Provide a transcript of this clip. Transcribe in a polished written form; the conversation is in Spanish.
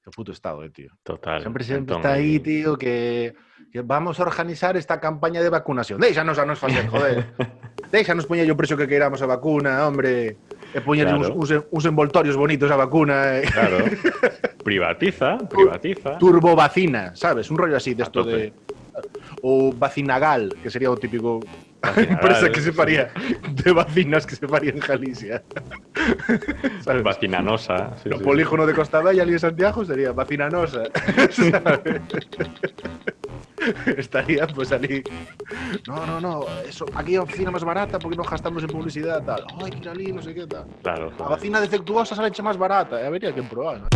Qué puto estado, tío. Total. Siempre Entón, está ahí, tío, que vamos a organizar esta campaña de vacunación. Déixanos a nos facer, joder. Déixanos poñer o precio que queiramos a vacuna, hombre. E poñerlle Claro. uns envoltorios bonitos a vacuna. Claro. Privatiza. Turbovacina, sabes? Un rollo así de A esto tope. de... O Vacinagal, que sería o típico Vacinagal, empresa que se sí. faría de vacinas que se faría en Galicia. ¿Sabes? Vacinanosa. Sí, O sí, polígono de Costa Bella ali en Santiago sería Vacinanosa. ¿Sabes? Estaría pues ali. No, eso, aquí hay oficina más barata porque no gastamos en publicidad tal. Ay, que ir ali, no sé qué tal. Claro, La joder. vacina defectuosa sale más barata. Habría que probar, ¿no?